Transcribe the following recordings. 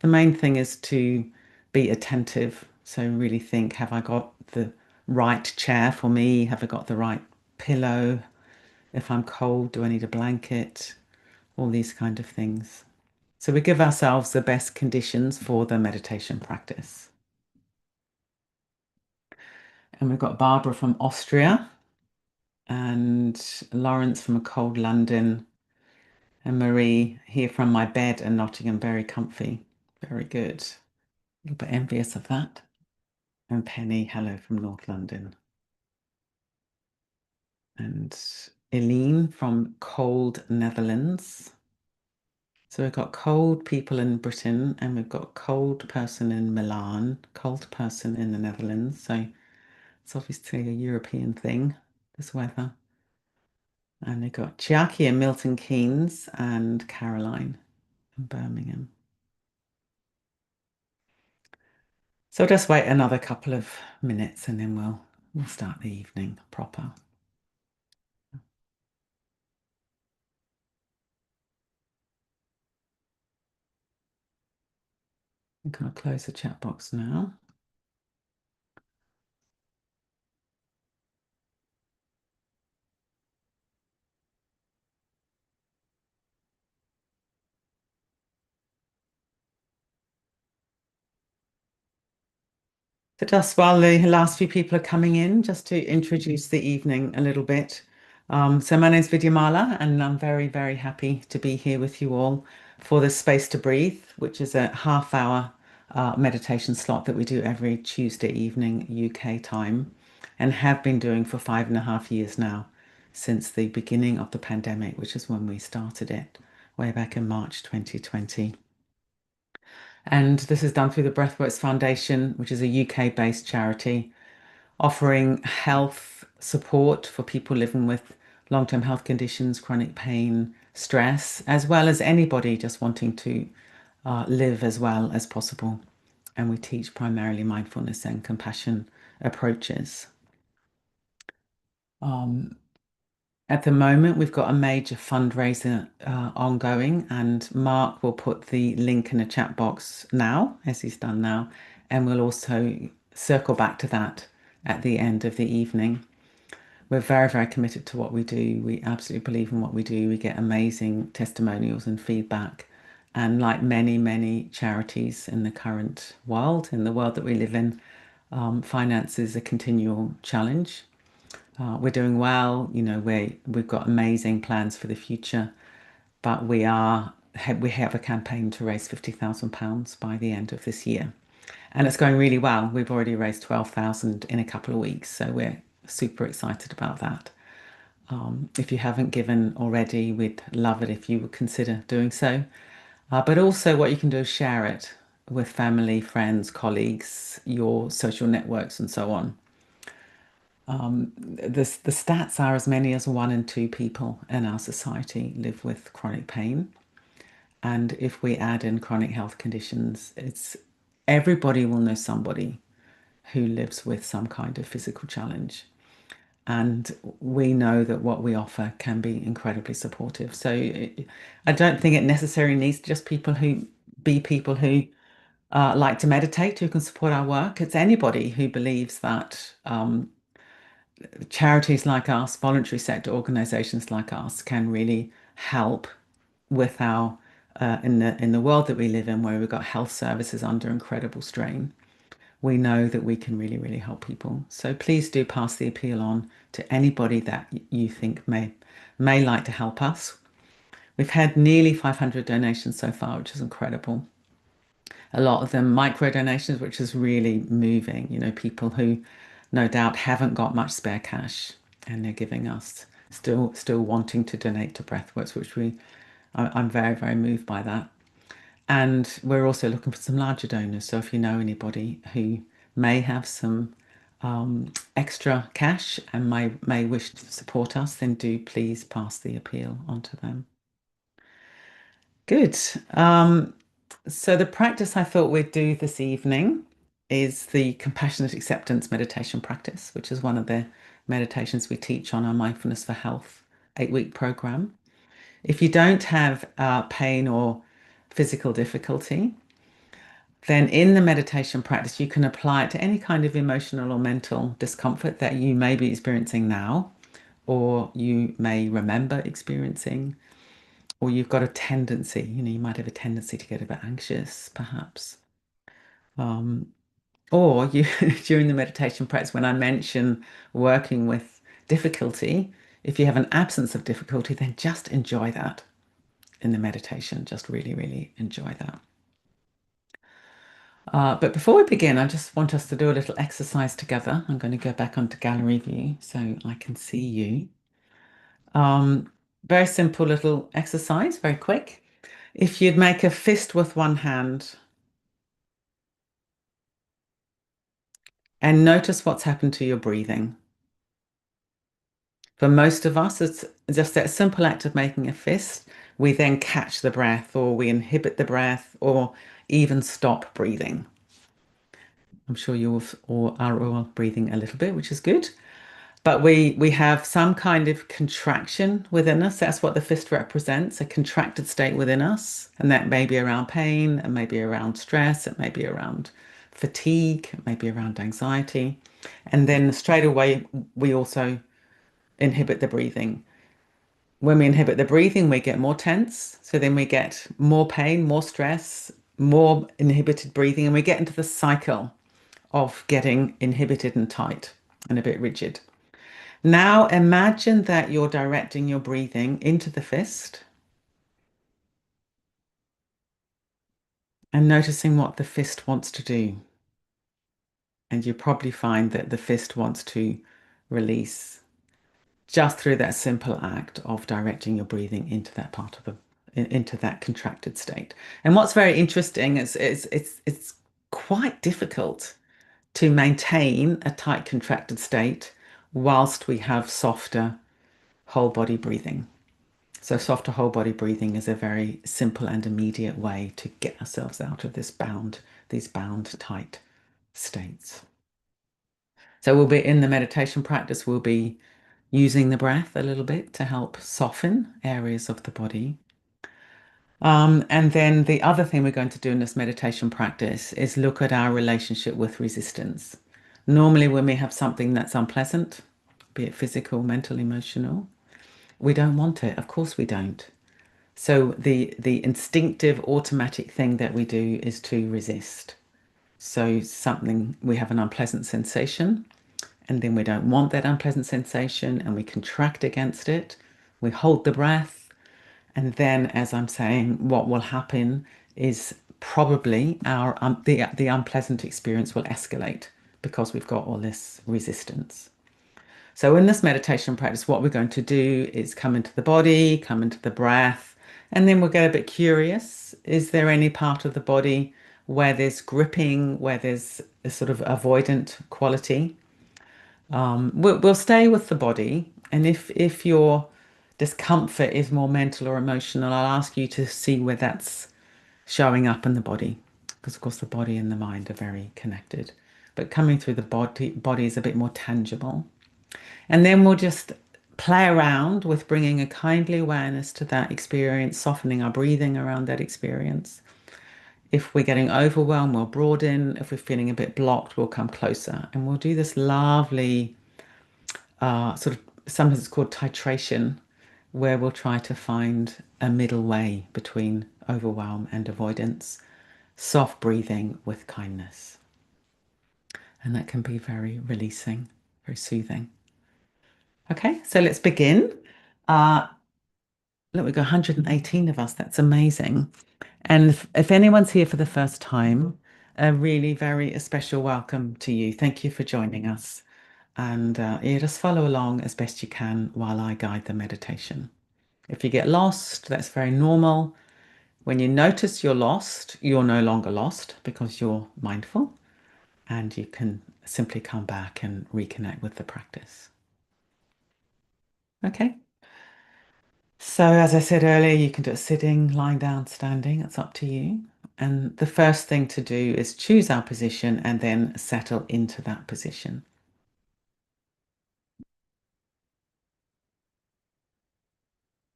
the main thing is to be attentive. So really think, have I got the right chair for me? Have I got the right pillow? If I'm cold, do I need a blanket? All these kind of things. So we give ourselves the best conditions for the meditation practice. And we've got Barbara from Austria and Lawrence from a cold London and Marie here from my bed in Nottingham, very comfy. Very good. A little bit envious of that. And Penny, hello from North London. And Eileen from cold Netherlands. So we've got cold people in Britain and we've got cold person in Milan, cold person in the Netherlands. So it's obviously a European thing, this weather. And we've got Chiaki in Milton Keynes and Caroline in Birmingham. So I'll just wait another couple of minutes and then we'll start the evening proper. I'm going to close the chat box now. So just while the last few people are coming in, just to introduce the evening a little bit. So my name is Vidyamala, and I'm very, very happy to be here with you all for the Space to Breathe, which is a half-hour meditation slot that we do every Tuesday evening UK time, and have been doing for 5.5 years now, since the beginning of the pandemic, which is when we started it, way back in March 2020. And this is done through the Breathworks Foundation, which is a UK-based charity offering health support for people living with long-term health conditions, chronic pain, stress, as well as anybody just wanting to live as well as possible. And we teach primarily mindfulness and compassion approaches. Um, At the moment, we've got a major fundraiser ongoing, and Mark will put the link in the chat box now, as he's done now, and we'll also circle back to that at the end of the evening. We're very, very committed to what we do. We absolutely believe in what we do. We get amazing testimonials and feedback. And like many, many charities in the current world, in the world that we live in, finance is a continual challenge. We're doing well, we've got amazing plans for the future, but we have a campaign to raise £50,000 by the end of this year. And it's going really well. We've already raised 12,000 in a couple of weeks, so we're super excited about that. If you haven't given already, we'd love it if you would consider doing so. But also what you can do is share it with family, friends, colleagues, your social networks, and so on. The stats are as many as 1 in 2 people in our society live with chronic pain. And if we add in chronic health conditions, it's everybody will know somebody who lives with some kind of physical challenge. And we know that what we offer can be incredibly supportive. So I don't think it necessarily needs just people who like to meditate who can support our work. It's anybody who believes that charities like us, voluntary sector organizations like us, can really help with our in the world that we live in, where we've got health services under incredible strain. We know that we can really, really help people. So please do pass the appeal on to anybody that you think may like to help us. We've had nearly 500 donations so far, which is incredible. A lot of them micro donations, which is really moving. People who no doubt haven't got much spare cash, and they're giving us still wanting to donate to Breathworks, I'm very, very moved by that. And we're also looking for some larger donors. So if you know anybody who may have some extra cash and may wish to support us, then do please pass the appeal on to them. Good. So the practice I thought we'd do this evening is the compassionate acceptance meditation practice, which is one of the meditations we teach on our Mindfulness for Health 8-week program. If you don't have pain or physical difficulty, Then in the meditation practice, you can apply it to any kind of emotional or mental discomfort that you may be experiencing now, or you may remember experiencing, or you've got a tendency, you might have a tendency to get a bit anxious, perhaps. Um, or you during the meditation practice, when I mention working with difficulty, if you have an absence of difficulty, then just enjoy that in the meditation. Just really, really enjoy that. But before we begin, I just want us to do a little exercise together. I'm going to go back onto gallery view so I can see you. Very simple little exercise, very quick. If you'd make a fist with one hand and notice what's happened to your breathing. For most of us, it's just that simple act of making a fist. We then catch the breath, or we inhibit the breath, or even stop breathing. I'm sure you all are all breathing a little bit, which is good. But we have some kind of contraction within us. That's what the fist represents, a contracted state within us. And that may be around pain, it may be around stress, it may be around fatigue, it may be around anxiety. And then straight away, we also inhibit the breathing. When we inhibit the breathing, we get more tense. So then we get more pain, more stress, more inhibited breathing, and we get into the cycle of getting inhibited and tight and a bit rigid. Now imagine that you're directing your breathing into the fist and noticing what the fist wants to do. And you probably find that the fist wants to release just through that simple act of directing your breathing into that part of into that contracted state. And what's very interesting is it's quite difficult to maintain a tight contracted state whilst we have softer whole body breathing. So softer whole body breathing is a very simple and immediate way to get ourselves out of these bound tight states. So we'll be in the meditation practice, we'll be using the breath a little bit to help soften areas of the body. And then the other thing we're going to do in this meditation practice is look at our relationship with resistance. Normally, when we have something that's unpleasant, be it physical, mental, emotional, we don't want it. Of course, we don't. So the instinctive, automatic thing that we do is to resist. So something we have an unpleasant sensation, and then we don't want that unpleasant sensation, and we contract against it. We hold the breath, and then, as I'm saying, what will happen is probably our the unpleasant experience will escalate because we've got all this resistance. So in this meditation practice, what we're going to do is come into the body, come into the breath, and then we'll get a bit curious. Is there any part of the body where there's gripping, where there's a sort of avoidant quality? We'll stay with the body, and if your discomfort is more mental or emotional, I'll ask you to see where that's showing up in the body, because of course the body and the mind are very connected. But coming through the body is a bit more tangible. And then we'll just play around with bringing a kindly awareness to that experience, softening our breathing around that experience. If we're getting overwhelmed, we'll broaden. If we're feeling a bit blocked, we'll come closer. And we'll do this lovely sort of, sometimes it's called titration, where we'll try to find a middle way between overwhelm and avoidance, soft breathing with kindness. And that can be very releasing, very soothing. Okay, so let's begin. Uh, Look, we've got 118 of us. That's amazing. And if anyone's here for the first time, a really very special welcome to you. Thank you for joining us. And yeah, just follow along as best you can while I guide the meditation. If you get lost, that's very normal. When you notice you're lost, you're no longer lost because you're mindful and you can simply come back and reconnect with the practice. Okay. So, as I said earlier, you can do it sitting, lying down, standing, it's up to you. And the first thing to do is choose our position and then settle into that position.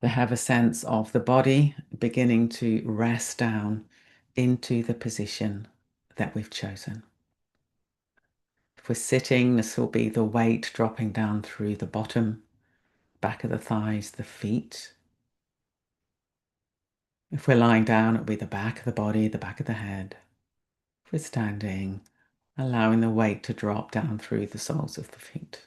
To have a sense of the body beginning to rest down into the position that we've chosen. If we're sitting, this will be the weight dropping down through the bottom, back of the thighs, the feet. If we're lying down, it'll be the back of the body, the back of the head. If we're standing, allowing the weight to drop down through the soles of the feet.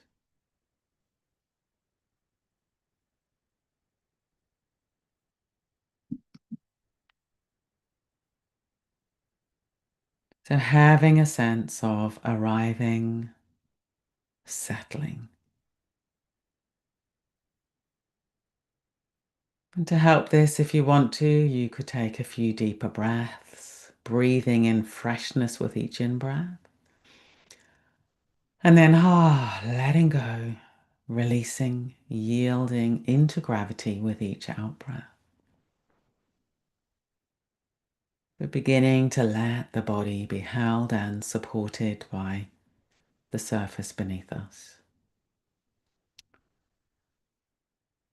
So having a sense of arriving, settling. And to help this, if you want to, you could take a few deeper breaths, breathing in freshness with each in-breath. And then, letting go, releasing, yielding into gravity with each out-breath. We're beginning to let the body be held and supported by the surface beneath us.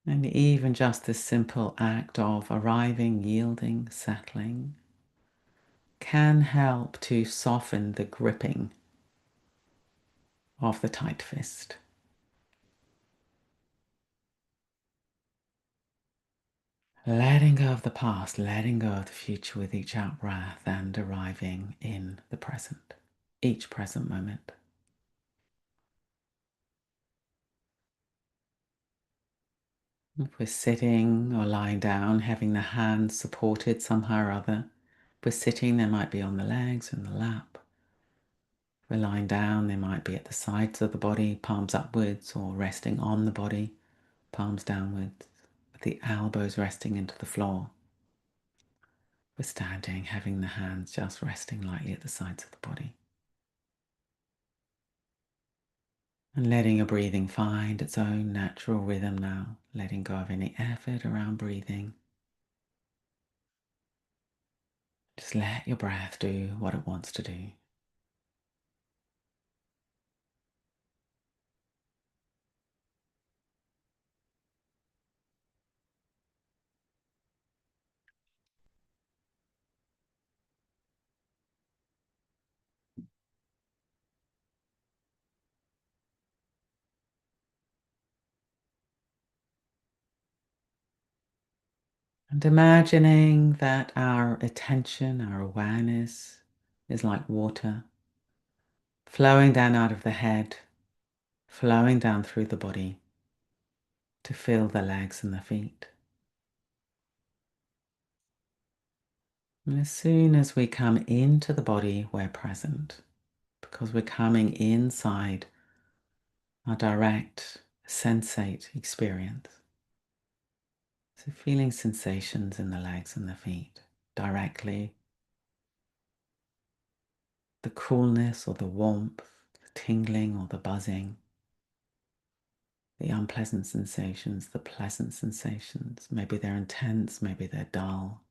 And even just this simple act of arriving, yielding, settling can help to soften the gripping of the tight fist. Letting go of the past, letting go of the future with each out breath and arriving in the present, each present moment. If we're sitting or lying down, having the hands supported somehow or other. If we're sitting, they might be on the legs and the lap. If we're lying down, they might be at the sides of the body, palms upwards, or resting on the body, palms downwards, with the elbows resting into the floor. If we're standing, having the hands just resting lightly at the sides of the body. And letting your breathing find its own natural rhythm now, letting go of any effort around breathing. Just let your breath do what it wants to do. And imagining that our attention, our awareness is like water, flowing down out of the head, flowing down through the body to fill the legs and the feet. And as soon as we come into the body, we're present because we're coming inside our direct sensate experience. So feeling sensations in the legs and the feet directly, the coolness or the warmth, the tingling or the buzzing, the unpleasant sensations, the pleasant sensations. Maybe they're intense, maybe they're dull.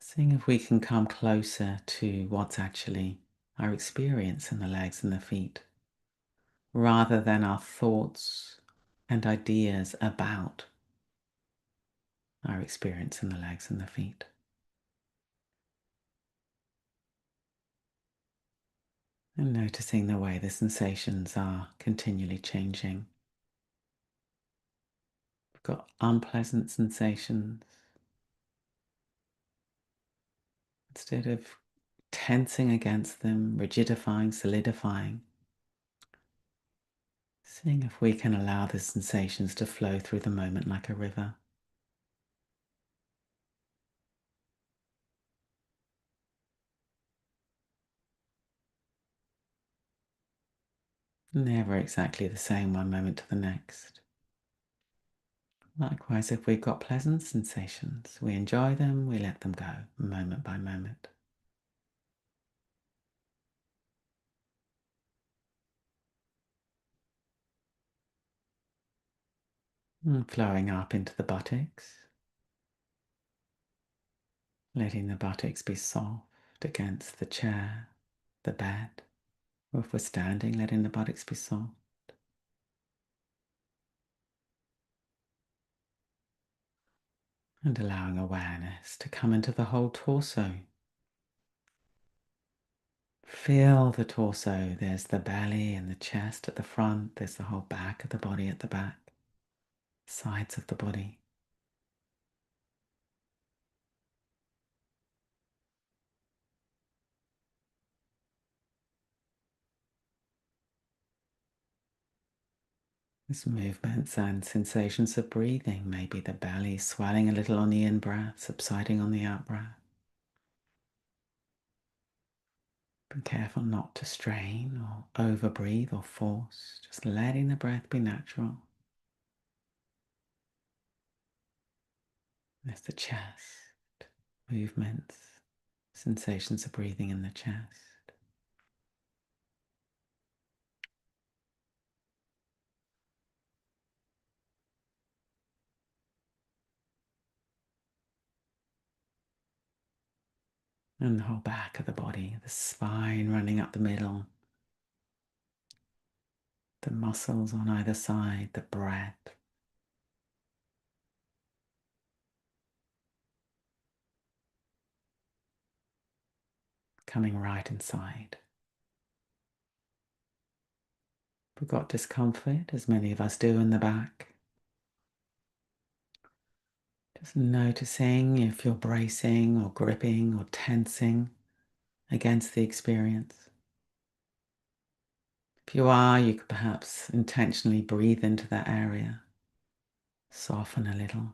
Seeing if we can come closer to what's actually our experience in the legs and the feet, rather than our thoughts and ideas about our experience in the legs and the feet. And noticing the way the sensations are continually changing. We've got unpleasant sensations. Instead of tensing against them, rigidifying, solidifying, seeing if we can allow the sensations to flow through the moment like a river. Never exactly the same one moment to the next. Likewise, if we've got pleasant sensations, we enjoy them, we let them go, moment by moment. And flowing up into the buttocks, letting the buttocks be soft against the chair, the bed, or if we're standing, letting the buttocks be soft. And allowing awareness to come into the whole torso. Feel the torso. There's the belly and the chest at the front. There's the whole back of the body at the back. Sides of the body. There's movements and sensations of breathing. Maybe the belly swelling a little on the in-breath, subsiding on the out-breath. Be careful not to strain or over-breathe or force. Just letting the breath be natural. There's the chest, movements, sensations of breathing in the chest. And the whole back of the body, the spine running up the middle, the muscles on either side, the breath. Coming right inside. We've got discomfort, as many of us do in the back. Just noticing if you're bracing or gripping or tensing against the experience. If you are, you could perhaps intentionally breathe into that area, soften a little.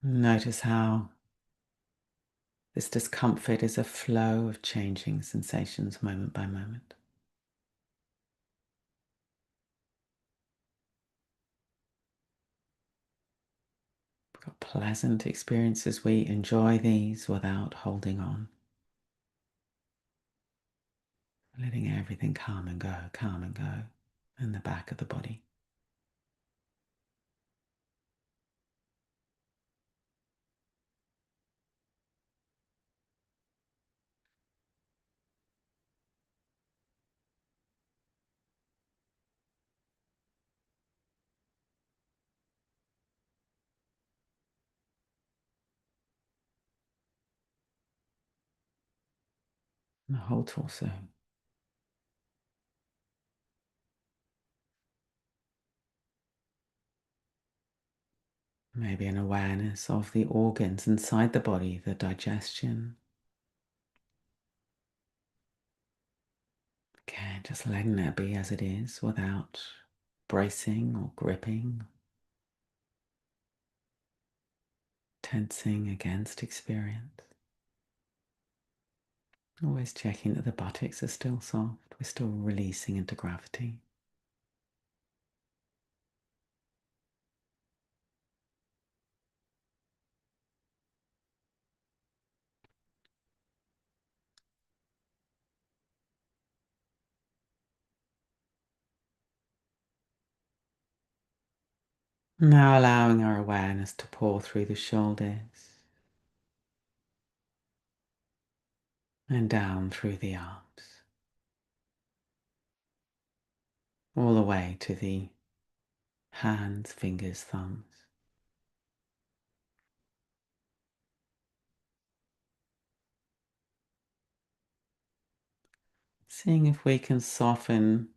Notice how this discomfort is a flow of changing sensations moment by moment. We've got pleasant experiences. We enjoy these without holding on. Letting everything come and go in the back of the body. The whole torso. Maybe an awareness of the organs inside the body, the digestion. Okay, just letting that be as it is without bracing or gripping, tensing against experience. Always checking that the buttocks are still soft. We're still releasing into gravity. Now allowing our awareness to pour through the shoulders and down through the arms, all the way to the hands, fingers, thumbs. Seeing if we can soften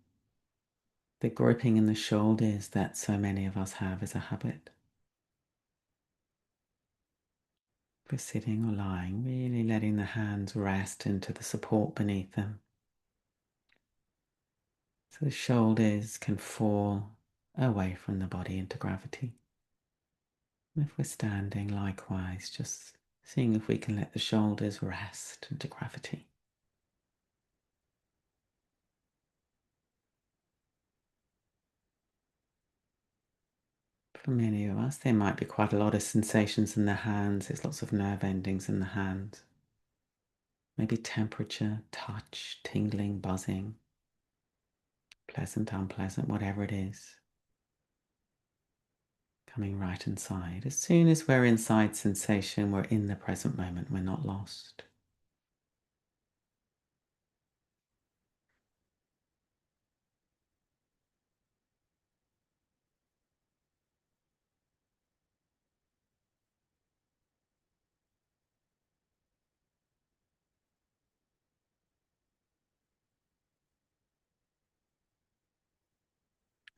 the gripping in the shoulders that so many of us have as a habit. If we're sitting or lying, really letting the hands rest into the support beneath them. So the shoulders can fall away from the body into gravity. And if we're standing, likewise, just seeing if we can let the shoulders rest into gravity. For many of us, there might be quite a lot of sensations in the hands. There's lots of nerve endings in the hands. Maybe temperature, touch, tingling, buzzing, pleasant, unpleasant, whatever it is. Coming right inside. As soon as we're inside sensation, we're in the present moment. We're not lost.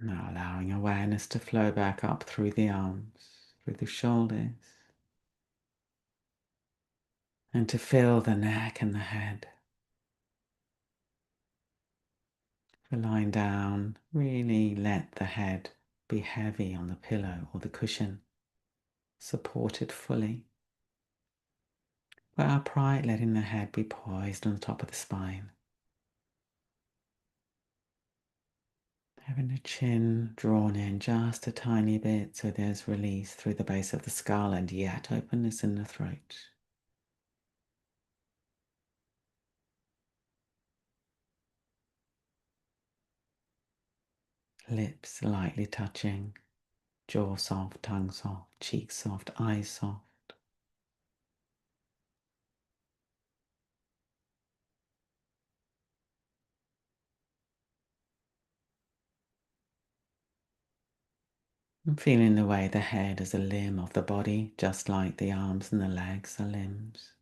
Now allowing awareness to flow back up through the arms, through the shoulders, and to fill the neck and the head. For lying down, really let the head be heavy on the pillow or the cushion, supported fully. For upright, letting the head be poised on the top of the spine. Having the chin drawn in just a tiny bit so there's release through the base of the skull and yet openness in the throat. Lips lightly touching, jaw soft, tongue soft, cheeks soft, eyes soft. And feeling the way the head is a limb of the body, just like the arms and the legs are limbs.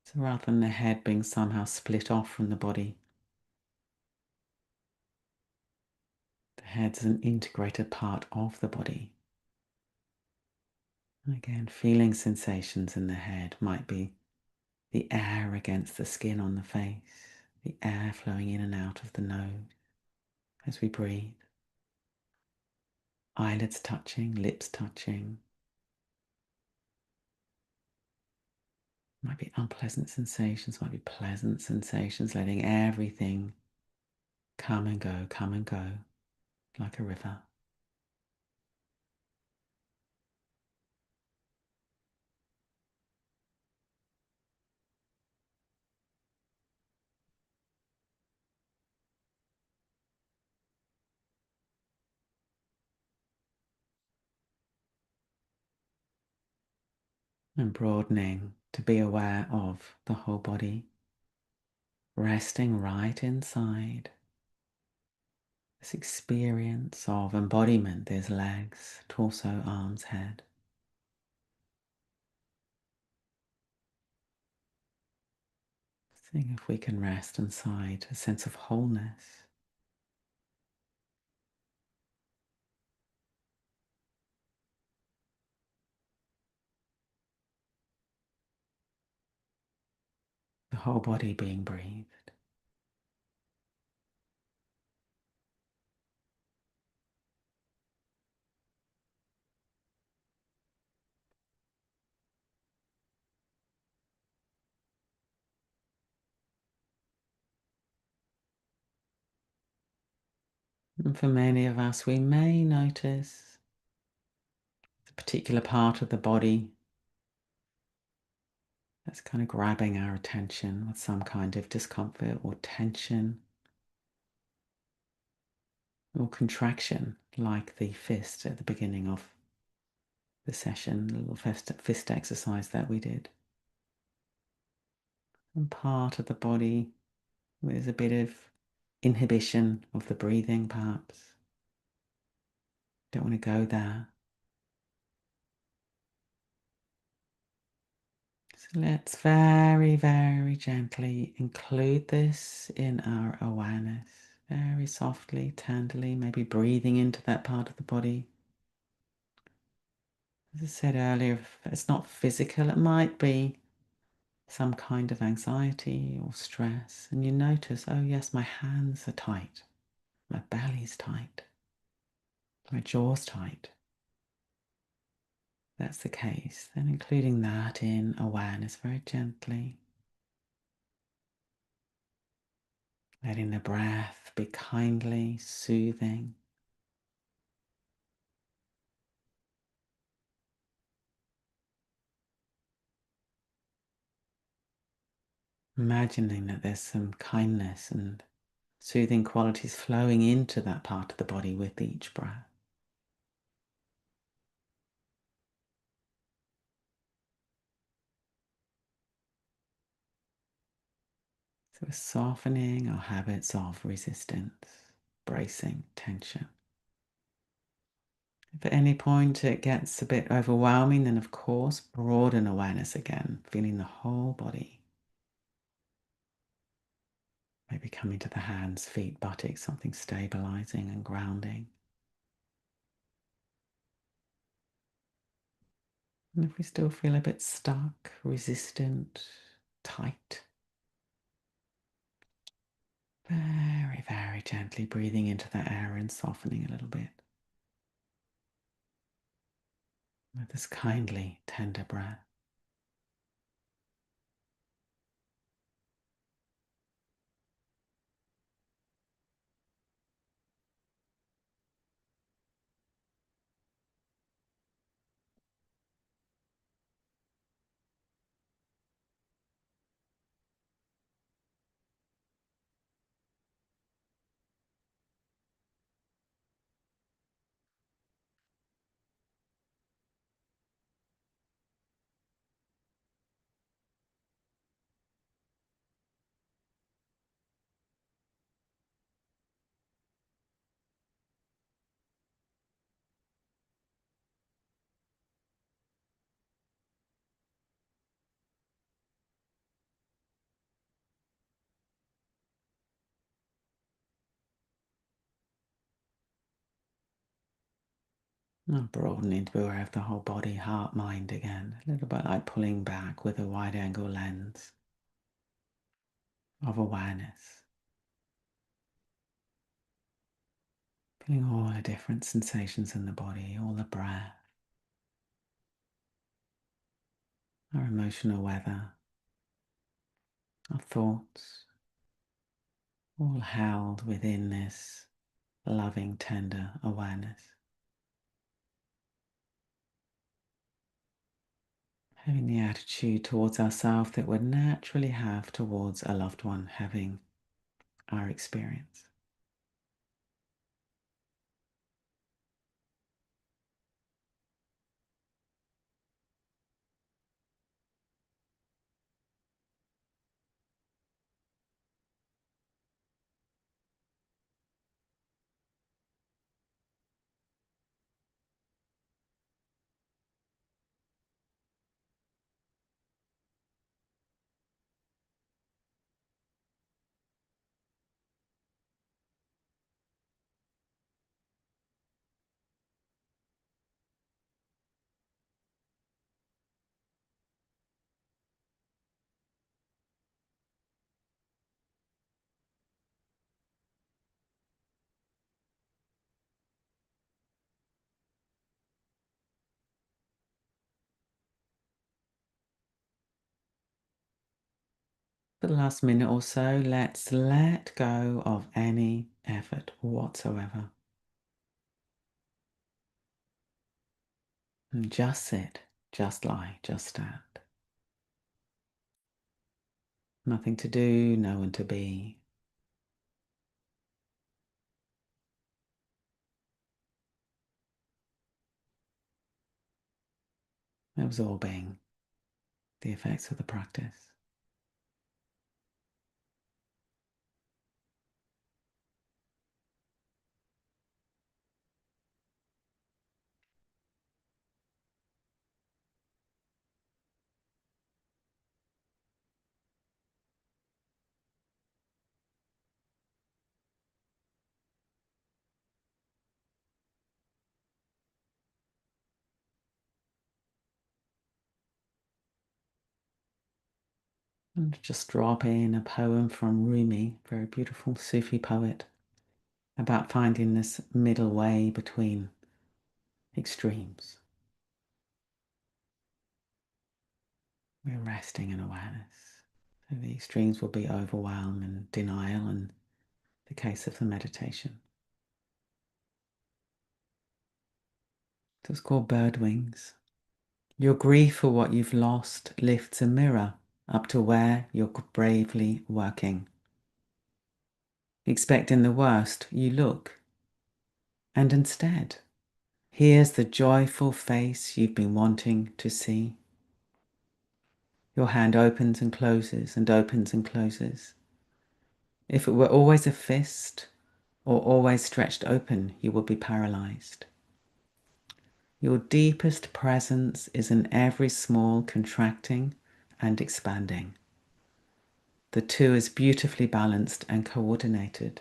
So rather than the head being somehow split off from the body, the head's an integrated part of the body. And again, feeling sensations in the head might be the air against the skin on the face, the air flowing in and out of the nose as we breathe. Eyelids touching, lips touching. Might be unpleasant sensations, might be pleasant sensations, letting everything come and go, like a river. And broadening to be aware of the whole body, resting right inside this experience of embodiment. There's legs, torso, arms, head. Seeing if we can rest inside a sense of wholeness. The whole body being breathed. And for many of us, we may notice a particular part of the body that's kind of grabbing our attention with some kind of discomfort or tension or contraction, like the fist at the beginning of the session, the little fist exercise that we did. And part of the body with a bit of inhibition of the breathing, perhaps. Don't want to go there. So let's very, very gently include this in our awareness. Very softly, tenderly, maybe breathing into that part of the body. As I said earlier, if it's not physical, it might be some kind of anxiety or stress. And you notice, oh yes, my hands are tight. My belly's tight. My jaw's tight. That's the case. Then including that in awareness very gently. Letting the breath be kindly soothing. Imagining that there's some kindness and soothing qualities flowing into that part of the body with each breath. So we're softening our habits of resistance, bracing, tension. If at any point it gets a bit overwhelming, then of course broaden awareness again, feeling the whole body. Maybe coming to the hands, feet, buttocks, something stabilizing and grounding. And if we still feel a bit stuck, resistant, tight, very, very gently breathing into the air and softening a little bit with this kindly, tender breath. And broadening to be aware of the whole body, heart, mind again. A little bit like pulling back with a wide angle lens of awareness. Feeling all the different sensations in the body, all the breath, our emotional weather, our thoughts, all held within this loving, tender awareness. Having the attitude towards ourselves that we'd naturally have towards a loved one having our experience. For the last minute or so, let's let go of any effort whatsoever. And just sit, just lie, just stand. Nothing to do, no one to be. Absorbing the effects of the practice. And just drop in a poem from Rumi, very beautiful Sufi poet, about finding this middle way between extremes. We're resting in awareness. So the extremes will be overwhelm and denial in the case of the meditation. So it's called bird wings. Your grief for what you've lost lifts a mirror up to where you're bravely working. Expecting the worst, you look, and instead, here's the joyful face you've been wanting to see. Your hand opens and closes and opens and closes. If it were always a fist or always stretched open, you would be paralyzed. Your deepest presence is in every small contracting and expanding. The two is beautifully balanced and coordinated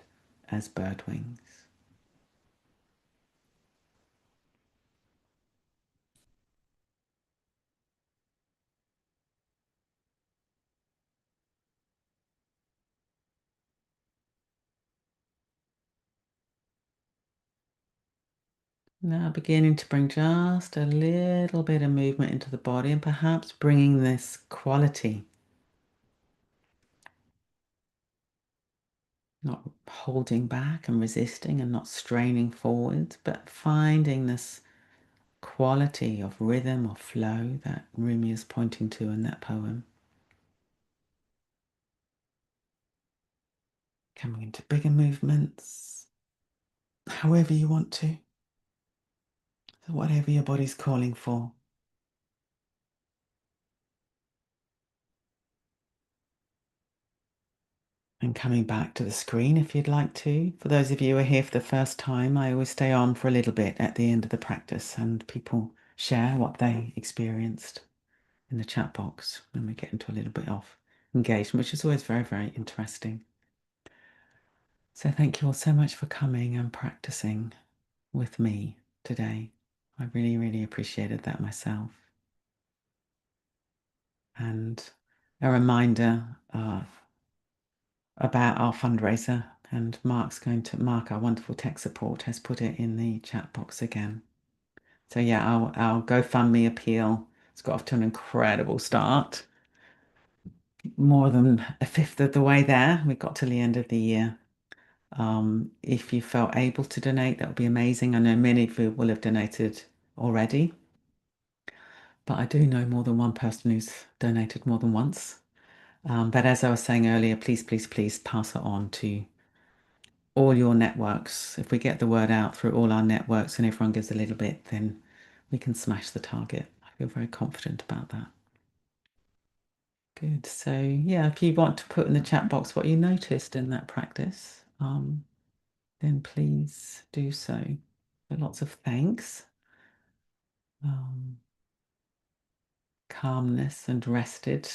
as bird wings. Now beginning to bring just a little bit of movement into the body and perhaps bringing this quality, not holding back and resisting and not straining forwards, but finding this quality of rhythm or flow that Rumi is pointing to in that poem. Coming into bigger movements, however you want to, so whatever your body's calling for. And coming back to the screen if you'd like to. For those of you who are here for the first time, I always stay on for a little bit at the end of the practice and people share what they experienced in the chat box when we get into a little bit of engagement, which is always very, very interesting. So thank you all so much for coming and practicing with me today. I really, really appreciated that myself. And a reminder about our fundraiser, and Mark, our wonderful tech support, has put it in the chat box again. So yeah, our GoFundMe appeal has got off to an incredible start. More than a fifth of the way there. We got to the end of the year. If you felt able to donate, that would be amazing. I know many of you will have donated already, but I do know more than one person who's donated more than once. But as I was saying earlier, please, please, please pass it on to all your networks. If we get the word out through all our networks and everyone gives a little bit, then we can smash the target. I feel very confident about that. Good. So yeah, if you want to put in the chat box what you noticed in that practice, then please do so. So lots of thanks, calmness and rested.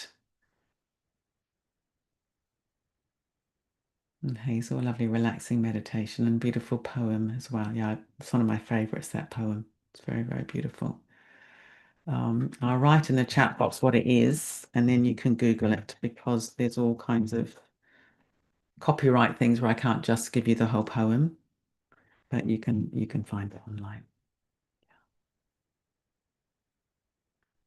And Hazel, a lovely relaxing meditation and beautiful poem as well. Yeah, it's one of my favorites, that poem. It's very, very beautiful. I'll write in the chat box what it is, and then you can Google it because there's all kinds of copyright things where I can't just give you the whole poem, but you can find it online.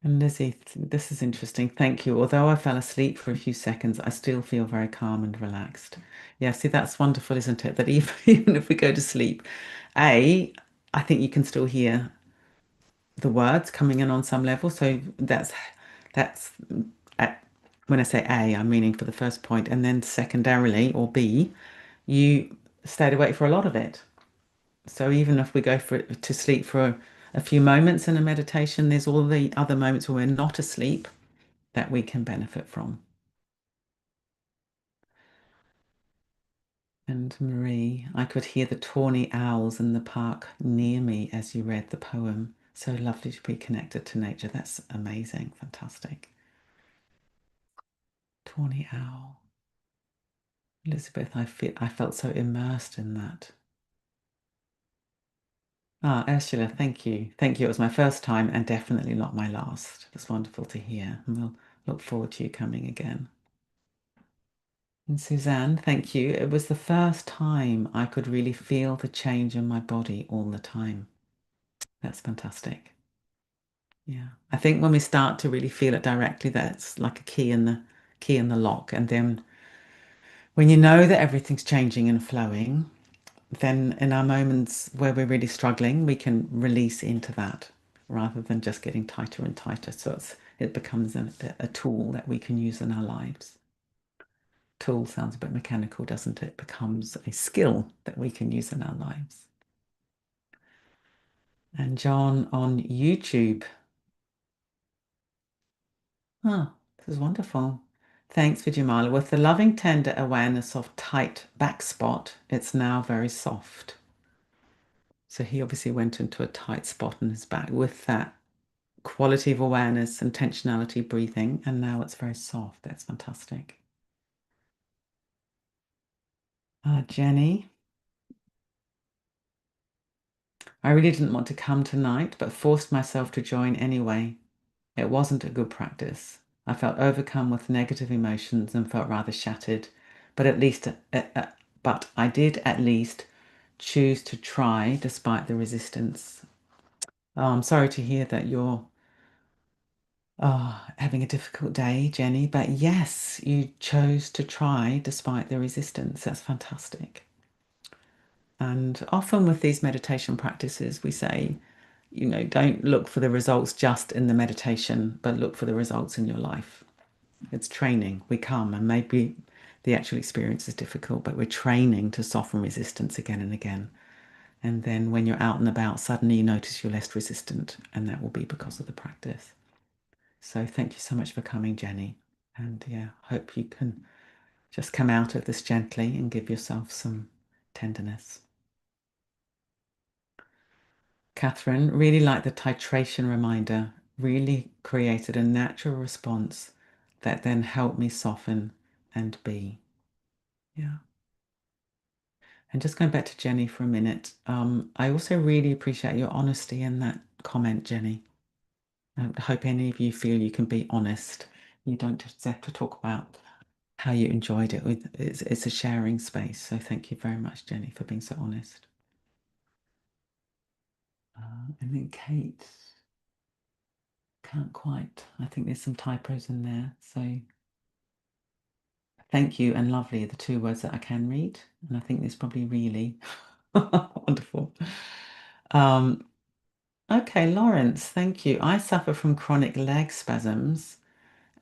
And Lizzie, this is interesting. Thank you. Although I fell asleep for a few seconds, I still feel very calm and relaxed. Yeah, see, that's wonderful, isn't it? That even, even if we go to sleep, I think you can still hear the words coming in on some level. So that's when I say A, I'm meaning for the first point, and then secondarily, or B, you stayed awake for a lot of it. So even if we go to sleep for a few moments in a meditation, there's all the other moments where we're not asleep that we can benefit from. And Marie, I could hear the tawny owls in the park near me as you read the poem. So lovely to be connected to nature. That's amazing, fantastic. Tawny owl. Elizabeth, I felt so immersed in that. Ah, Ursula, thank you. Thank you. It was my first time and definitely not my last. It was wonderful to hear. And we'll look forward to you coming again. And Suzanne, thank you. It was the first time I could really feel the change in my body all the time. That's fantastic. Yeah. I think when we start to really feel it directly, that's like a key in the lock. And then when you know that everything's changing and flowing, then in our moments where we're really struggling, we can release into that rather than just getting tighter and tighter. So it becomes a tool that we can use in our lives. Tool sounds a bit mechanical, doesn't it? It becomes a skill that we can use in our lives. And John on YouTube. Ah, this is wonderful. Thanks, Vidyamala. With the loving, tender awareness of tight back spot, it's now very soft. So he obviously went into a tight spot in his back with that quality of awareness, intentionality, breathing, and now it's very soft. That's fantastic. Jenny, I really didn't want to come tonight, but forced myself to join anyway. It wasn't a good practice. I felt overcome with negative emotions and felt rather shattered, but but I did at least choose to try despite the resistance. I'm sorry to hear that you're having a difficult day, Jenny, but yes, you chose to try despite the resistance. That's fantastic. And often with these meditation practices, we say, don't look for the results just in the meditation, but look for the results in your life. It's training. We come, and maybe the actual experience is difficult, but we're training to soften resistance again and again. And then when you're out and about, suddenly you notice you're less resistant, and that will be because of the practice. So thank you so much for coming, Jenny. And yeah, hope you can just come out of this gently and give yourself some tenderness. Catherine, really like the titration reminder, really created a natural response that then helped me soften and be. Yeah. And just going back to Jenny for a minute, I also really appreciate your honesty in that comment, Jenny. I hope any of you feel you can be honest. You don't just have to talk about how you enjoyed it. It's a sharing space. So thank you very much, Jenny, for being so honest. And then Kate, can't quite. I think there's some typos in there. So thank you and lovely are the two words that I can read. And I think there's probably really wonderful. Okay, Lawrence, thank you. I suffer from chronic leg spasms,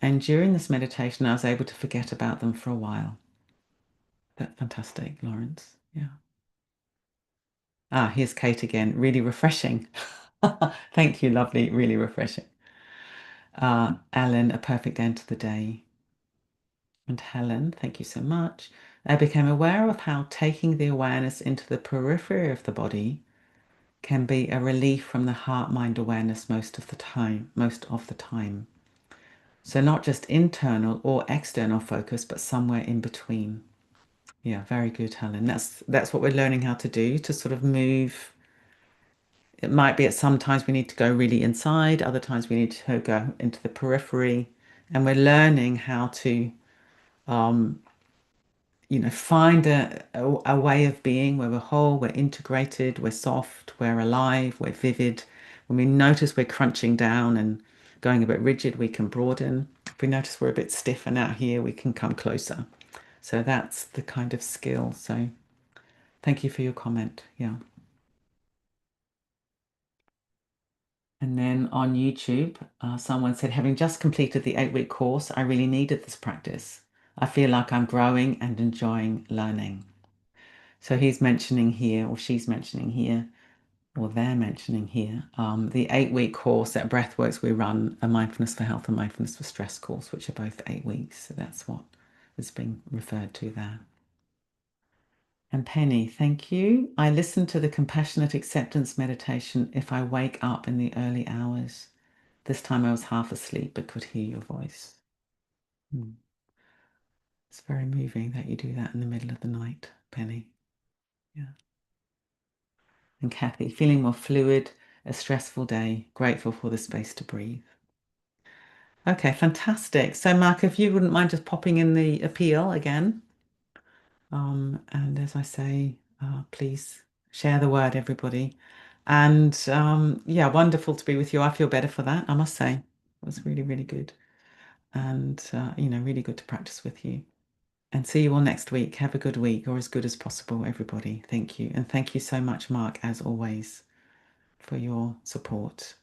and during this meditation, I was able to forget about them for a while. That's fantastic, Lawrence. Yeah. Here's Kate again. Really refreshing. Thank you, lovely. Really refreshing. Alan, a perfect end to the day. And Helen, thank you so much. I became aware of how taking the awareness into the periphery of the body can be a relief from the heart-mind awareness most of the time. So not just internal or external focus, but somewhere in between. Yeah, very good, Helen. That's what we're learning how to do, to sort of move. It might be at some times we need to go really inside, other times we need to go into the periphery, and we're learning how to find a way of being where we're whole, we're integrated, we're soft, we're alive, we're vivid. When we notice we're crunching down and going a bit rigid, we can broaden. If we notice we're a bit stiff and out here, we can come closer. So that's the kind of skill. So thank you for your comment. Yeah. And then on YouTube, someone said, having just completed the 8-week course, I really needed this practice. I feel like I'm growing and enjoying learning. So he's mentioning here, or she's mentioning here, or they're mentioning here, the 8-week course at Breathworks we run, a Mindfulness for Health and Mindfulness for Stress course, which are both 8 weeks. So that's what is being referred to there. And Penny, thank you. I listen to the compassionate acceptance meditation if I wake up in the early hours. This time I was half asleep but could hear your voice. It's very moving that you do that in the middle of the night, Penny. Yeah. And Kathy, feeling more fluid, a stressful day, grateful for the space to breathe. Okay, fantastic. So Mark, if you wouldn't mind just popping in the appeal again. And as I say, please share the word, everybody. And yeah, wonderful to be with you. I feel better for that, I must say. It was really, really good. And, really good to practice with you. And see you all next week. Have a good week, or as good as possible, everybody. Thank you. And thank you so much, Mark, as always, for your support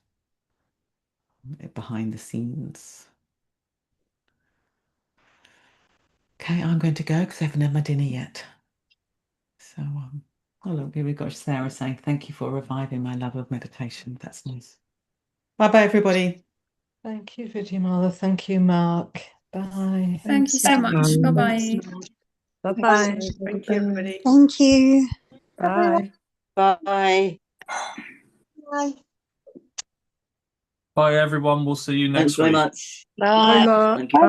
behind the scenes. Okay, I'm going to go because I haven't had my dinner yet. So, oh, look, here we've got Sarah saying, thank you for reviving my love of meditation. That's nice. Bye-bye, everybody. Thank you, Vidyamala. Thank you, Mark. Bye. Thank you so much. Bye-bye. Bye-bye. Thank you, everybody. Thank you. Bye. Bye. Bye. Bye, everyone. We'll see you next Thanks very week. much. Bye, Mark. Thank you.